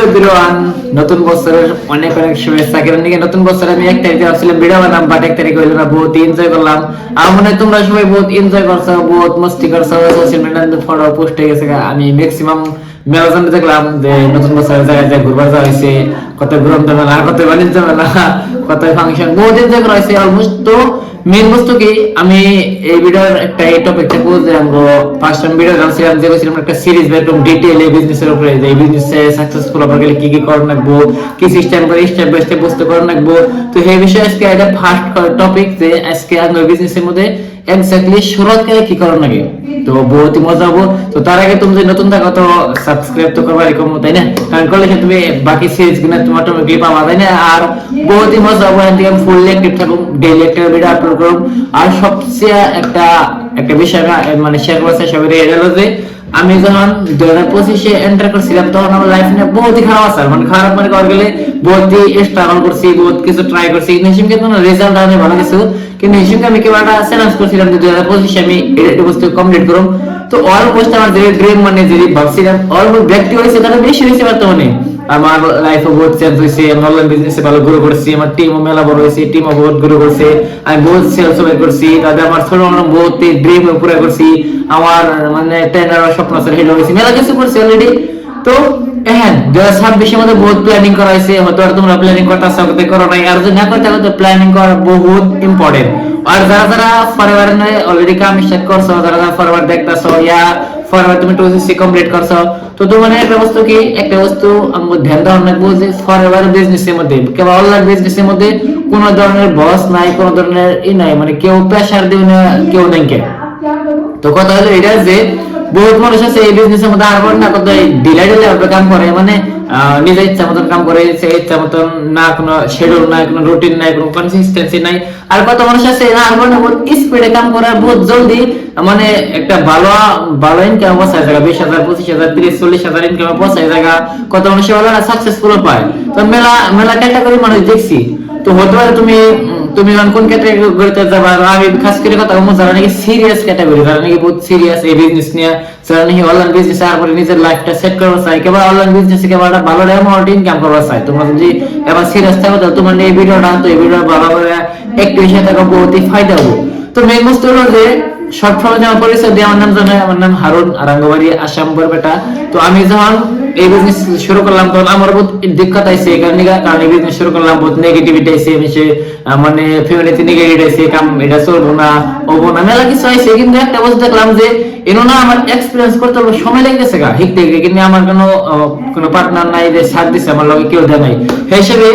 Everyone, নতুন বছরের অনেক অনেক শুভেচ্ছা। কারণ নতুন বছরে আমি 1 তারিখে ভাবছিলাম ভিডিও বানাম, বাট 1 তারিখে হইলো না। বহুত এনজয় করলাম। আমার মনে হয় তোমরা সবাই বহুত এনজয় করছো, বহুত মস্তি করছো। সোশ্যাল মিডিয়াতে ফটো পোস্ট হয়ে গেছে। আমি ম্যাক্সিমাম মেলাজন দেখলাম যে নতুন বছরের জায়গায় যায় ঘুরবার যাওয়া হয়েছে, কত ঘুরন্ত মেলা, কত বাণিজ্য মেলা, কত ফাংশন, বহুত এনজয় করা হয়েছে অলমোস্ট। তো মেন বস্তু কি, আমি এই ভিডিওর একটা এই টপিক থেকে যে আমরা ফার্স্ট টাইম ভিডিও জানছিলাম যে বলছিলাম একটা সিরিজ বা একদম ডিটেইল এই বিজনেসের উপরে, যে এই বিজনেসে সাকসেসফুল হবার গেলে কি কি করা লাগবে, কি সিস্টেম করে স্টেপ বাই স্টেপ বস্তু করা লাগবে। তো এই বিষয়ে আজকে এটা ফার্স্ট টপিক, যে আজকে আমরা বিজনেসের মধ্যে এক্স্যাক্টলি শুরুত করে কি করা লাগে। তো বহুতই মজা হবো। তো তার আগে তুমি যদি নতুন থাকো তো সাবস্ক্রাইব তো করবা এরকম, তাই না? কারণ করলে তুমি বাকি সিরিজ গুলো তোমার অটোমেটিকলি পাবা, তাই না? আর বহুতই মজা হবো। এখান থেকে আমি ফুললি অ্যাক্টিভ থাকুন, ডেইলি একটা ভিডিও আপলোড করুন। আর সবচেয়ে একটা বিষয় মানে শেয়ার করার চেষ্টা করি, এটা হলো যে আমি যখন 2025-এ এন্টার করছিলাম তখন আমার লাইফ নিয়ে বহুতই খারাপ আছে। মানে খারাপ মানে কর গেলে বহুতই স্ট্রাগল করছি, বহুত কিছু ট্রাই করছি। হিসেবে কোনো রেজাল্ট আনে ভালো কিছু, কিন্তু হিসেবে আমি কেবল একটা চ্যালেঞ্জ করছিলাম যে 2025-এ আমি এই বস্তু কমপ্লিট করব। তো অলমোস্ট আমার যে ড্রিম, মানে যে ভাবছিলাম অলমোস্ট ব্যক্তি হয়েছে, তাহলে বেশি হয়েছে বর্তমানে। আমার লাইফে বহুত চেঞ্জ হয়েছে। আমি অনলাইন বিজনেসে ভালো গ্রো করছি, আমার টিমও মেলা বড় হয়েছে, টিমও বহুত গ্রো করছে। আমি বহুত সেলস করছি, তাদের আমার ছোট বহুত ড্রিম পুরো করছি। আমার মানে ট্রেনার স্বপ্ন হেলো হয়েছে, মেলা কিছু করছি অলরেডি। তো হ্যাঁ, 2026-এর মধ্যে বহুত প্ল্যানিং করা হয়েছে। হয়তো আর তোমরা প্ল্যানিং করতে আসো, করো নাই। আর যদি না করতে তো প্ল্যানিং করা বহুত ইম্পর্টেন্ট। আর যারা যারা ফরওয়ার্ড অলরেডি কাম স্টার্ট করছো, যারা যারা ফরওয়ার্ড দেখতেছো, ইয়া ফরওয়ার্ড তুমি 2CC কমপ্লিট করছো, তো তোমার একটা বস্তু কি, একটা বস্তু আমাকে ধ্যান দেওয়া লাগবে যে ফরওয়ার্ড বিজনেসের মধ্যে, কেবল অনলাইন বিজনেসের মধ্যে কোনো ধরনের বস নাই, কোনো ধরনের নাই, মানে কেউ প্রেসার দিবে না, কেউ নাই। তো কথা হলো এটা যে বহুত মানুষ আছে এই বিজনেসের মধ্যে আর না কত ঢিলাই ঢিলাই কাম করে, মানে নিজের ইচ্ছা মতন কাম করে, সে ইচ্ছা মতন, না কোনো শিডিউল নাই, কোনো রুটিন নাই, কোনো কনসিস্টেন্সি নাই। আর কত মানুষ আছে না আর বহুত স্পিডে কাম করে, বহুত জলদি, মানে একটা ভালো ভালো ইনকাম বসায় জায়গা 20,000 25,000 30 40,000 ইনকাম বসায় জায়গা। কত মানুষ ভালো সাকসেসফুল পায়। তো মেলা মেলা ক্যাটাগরি মানুষ দেখছি। তো হতে পারে তুমি কোন ক্যাটাগরিতে যাবা। আমি খাস করে কথা বলবো যারা নাকি সিরিয়াস ক্যাটাগরি, যারা নাকি বহুত সিরিয়াস এই বিজনেস নিয়ে, যারা নাকি অনলাইন বিজনেস আর পরে নিজের লাইফটা সেট করতে চায়, কেবল অনলাইন বিজনেসে কেবল একটা ভালো অ্যামাউন্ট ইনকাম করতে চায়। তোমরা যদি এবার সিরিয়াস থাকো তো তোমার এই ভিডিওটা, তো এই ভিডিও ভালো করে একটু এসে থাকো, বহুতই ফায়দা হবে। তো মেইন বস্তু হলো যে শর্ট ফর্মে যে আমার পরিচয় দিয়ে, আমার নাম জানাই, আমার নাম হারুন, আরাঙ্গবাড়ি, আসাম বরপেটা। তো আমি যখন এই বিজনেস শুরু করলাম তখন আমার বহুত দিক্কত আইছে, কারণ এই বিজনেস শুরু করলাম বহুত নেগেটিভিটি আইছে, মানে ফ্যামিলিতে নেগেটিভ আইছে, কাম এটা চলবো না, হবো না, মেলা কিছু আইছে। কিন্তু একটা বস্তু দেখলাম যে এনো না আমার এক্সপেরিয়েন্স করতে হবে, সময় লাগতেছে গা শিখতে, কিন্তু আমার কোনো পার্টনার নাই যে সাথ দিছে, আমার লগে কেউ দেয় নাই। সেই হিসেবে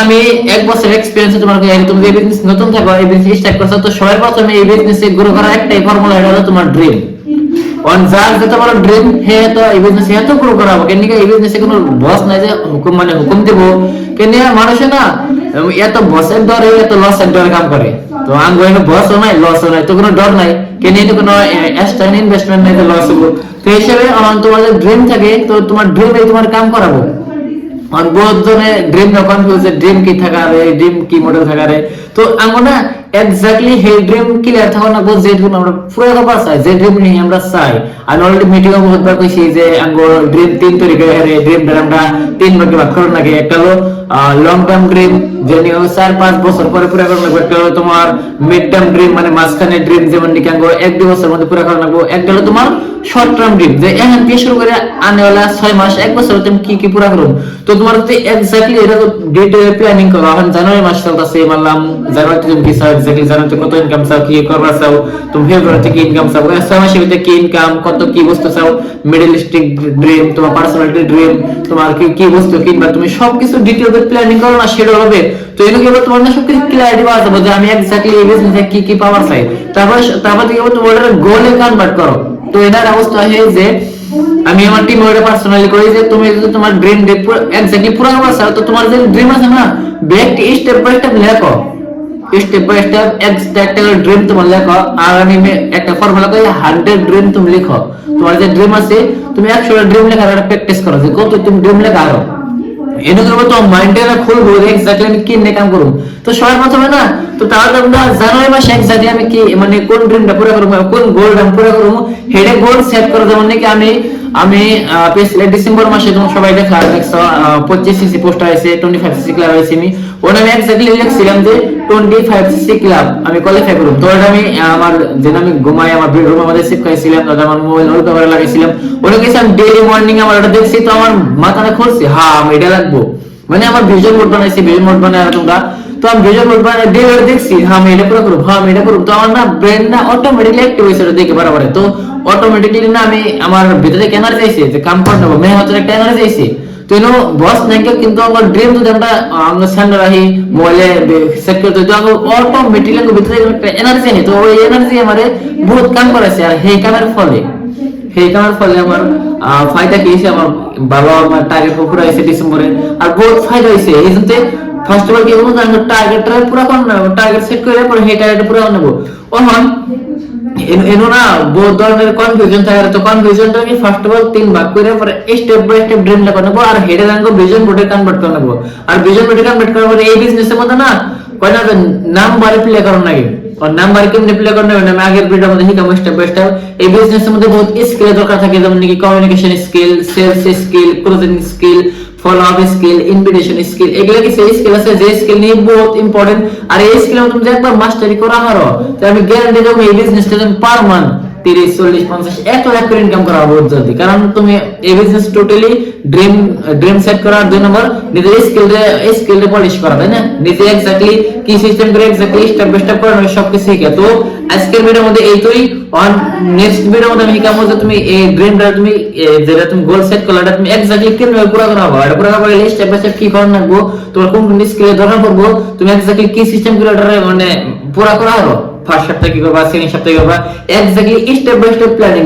আমি 1 বছর এক্সপেরিয়েন্স তোমার, তুমি যে বিজনেস নতুন থাকো, এই বিজনেস স্টার্ট করছো, তো সবার প্রথমে এই বিজনেসে গ্রো করার একটাই ফর্মুলা, এটা হলো তোমার ড্রিম। যার যত বড় ড্রিম, হে তো এই বিজনেসে এত গ্রো করাবো। কেন এই বিজনেসে কোনো বস নাই যে হুকুম মানে হুকুম দেবো। কেন মানুষে না এত বসের ডরে, এত লসের ডরে কাম করে। তো আমি বসও নাই, লসও নাই, তো কোনো ডর নাই। কেন কোনো এক্সট্রা ইনভেস্টমেন্ট নাই, তো লস হবো। তো হিসেবে আমার তোমাদের ড্রিম থাকে, তো তোমার ড্রিমে তোমার কাম করাবো। আর বহুত জনে ড্রিম না কনফিউজ, ড্রিম কি থাকারে, ড্রিম কি মডেল থাকারে। তো আমরা না এক্স্যাক্টলি সেই ড্রিম ক্লিয়ার থাকা না, যে ড্রিম আমরা পুরো কথা চাই, যে ড্রিম নিয়ে আমরা চাই। আমি অলরেডি মিটিং এ বহুতবার কইছি যে আমগো ড্রিম 3 তৈরি করে ড্রিম আমরা 3 ভাগে ভাগ করব নাকি। একটা হলো লং টার্ম ড্রিম, যে নিয়ে 4-5 বছর পরে পুরো করা লাগবে। একটা হলো তোমার মিড টার্ম ড্রিম, মানে মাঝখানে ড্রিম, যেমন নাকি আমগো 1-2 বছরের মধ্যে পুরো করা লাগবে। একটা হলো তোমার শর্ট টার্ম ড্রিম, যে এখন থেকে শুরু করে আনে वाला 6 মাস 1 বছর তুমি কি কি পুরো করো। তো তোমার যদি এক্স্যাক্টলি এটা ডিটেইল প্ল্যানিং করো, এখন জানুয়ারি মাস চলতেছে, মানলাম জানুয়ারিতে তুমি কি চাও, এক্স্যাক্টলি জানুয়ারিতে কত ইনকাম চাও, কি করবা চাও, তুমি ফেব্রুয়ারিতে কি ইনকাম চাও, 6 মাসের ভিতরে কি ইনকাম, কত কি বস্তু চাও, মিডলিস্টিক ড্রিম, তোমার পার্সোনালিটি ড্রিম, তোমার কি কি বস্তু কিনবা, তুমি সবকিছু ডিটেইল প্ল্যানিং করো না, সেটা হবে। তো এর কি তোমার না সবকিছু ক্লিয়ারিটি পাওয়া যাবে যে আমি এক্স্যাক্টলি এই বিজনেসে কি কি পাওয়ার চাই। তারপর কি হবে, তোমার গোলে কনভার্ট করো। তো এটার অবস্থা হয় যে আমি আমার টিম ওটা পার্সোনালি করি যে তুমি যদি তোমার ড্রিম এক্স্যাক্টলি পুরো করা চাও, তো তোমার যে ড্রিম আছে না, ব্যাক স্টেপ বাই স্টেপ লেখো, স্টেপ বাই স্টেপ একটা ড্রিম তোমার লেখো। আর আমি একটা ফর্মুলা কই 100 ড্রিম তুমি লিখো। তোমার যে ড্রিম আছে তুমি 100 ড্রিম লেখার একটা প্র্যাকটিস করো, যে কত তুমি ড্রিম লেখা আরো এনে করবো, তো মাইন্ডে খুলবো এক্স্যাক্টলি আমি কি নিয়ে কাম করবো। তো সবার প্রথমে না, তো তাহলে আমরা জানুয়ারি মাসে এক্স্যাক্টলি আমি কি মানে কোন ড্রিমটা পুরো করবো, কোন গোলটা পুরো করবো, হেডে গোল সেট করে। যেমন নাকি আমি আমি ডিসেম্বর মাসে যখন সবাই দেখছো 25 সিসি পোস্টার আছে, 25 সিসি ক্লাব আছে, আমি ওটা আমি এক্স্যাক্টলি লিখছিলাম যে 25 সিসি ক্লাব আমি কোয়ালিফাই করব। তো ওটা আমি আমার যেন আমি ঘুমাই আমার বেডরুমের মধ্যে সেভ করেছিলাম, তারপর আমার মোবাইল অল কভারে লাগাইছিলাম, ওটা কিছু আমি ডেইলি মর্নিং আমার ওটা দেখছি, তো আমার মাথাটা খুলছে হ্যাঁ আমি এটা লাগবো, মানে আমার ভিজন বোর্ড বানাইছি, ভিজন বোর্ড বানায় তোমরা, তো আমি ভিজন বোর্ড বানাই ডেইলি দেখছি হ্যাঁ আমি এটা পুরো করব, হ্যাঁ আমি এটা করব, তো আমার না ব্রেন না অটোমেটিক্যালি অ্যাক্টিভ হইছে ওটা দেখে বরাবর। তো অটোমেটিক্যালি না আমি আমার ভিতরে একটা এনার্জি আইছে যে কাম করতে হবে, মেহনতের একটা এনার্জি আইছে। তো ইনো বস নাকি কিন্তু আমার ড্রিম যদি আমরা স্যান্ডার আহি মোবাইলে সেট করতে, তো আমার অটোমেটিক্যালি ভিতরে একটা এনার্জি নেই, তো ওই এনার্জি আমারে বহুত কাম করেছে। আর সেই কামের ফলে আমার ফায়দা কি হয়েছে, আমার ভালো আমার টার্গেট পুরো হয়েছে ডিসেম্বরে, আর বহুত ফায়দা হয়েছে। এই জন্য ফার্স্ট অফ অল কি বলবো, আমি টার্গেটটা পুরো করে নেব, টার্গেট সেট করে পরে সেই টার্গেট পুরো নেব। ওহন এনো না বহুত ধরনের কনফিউশন থাকে, তো কনফিউশনটা আমি ফার্স্ট অফ অল 3 ভাগ করে পরে স্টেপ বাই স্টেপ ড্রিম লেখা নেব, আর হেডে রাখব ভিজন বোর্ডে কনভার্ট করে নেব। আর ভিজন বোর্ডে কনভার্ট করার পরে এই বিজনেসের মধ্যে না কয় না নাম্বারে প্লে করার লাগে, আর নাম্বার কেমনে প্লে করতে হবে আমি আগের ভিডিওর মধ্যে শিখাবো স্টেপ বাই স্টেপ। এই বিজনেসের মধ্যে বহুত স্কিল দরকার থাকে, যেমন নাকি communication skill, sales skill, closing skill, follow up skill, invitation skill, এগুলা কি সেই স্কিল আছে যে স্কিল নিয়ে বহুত ইম্পর্টেন্ট। আর এই স্কিল তুমি যে একবার মাস্টারি করা হারো, তো আমি গ্যারান্টি দেবো এই বিজনেসটা তুমি পার মান্থ 30, 40, 50 1 লাখ করে ইনকাম করা বহুত জলদি। কারণ তুমি এই বিজনেস টোটালি ড্রিম সেট করার 2 নম্বর নিজের স্কিল পলিশ করা, তাই না? নিজে এক্স্যাক্টলি কি সিস্টেম করে এক্স্যাক্টলি স্টেপ বাই স্টেপ করে সব কিছু শিখে। তো আজকের ভিডিওর মধ্যে এইটাই, অন নেক্সট ভিডিওর মধ্যে আমি শিখাবো যে তুমি এই ড্রিমটা তুমি যেটা তুমি গোল সেট করলে এটা তুমি এক্স্যাক্টলি কিভাবে পুরো করা হবে, এটা পুরো করার লিস্ট স্টেপ বাই স্টেপ কি করা লাগবে, তোমার কোন কোন স্কিলের দরকার পড়বে, তুমি এক্স্যাক্টলি কি সিস্টেম করে এটা মানে পুরো করা হবে, ফার্স্ট সপ্তাহে কি করবা, সেকেন্ড সপ্তাহে কি করবা, exactly step by step planning.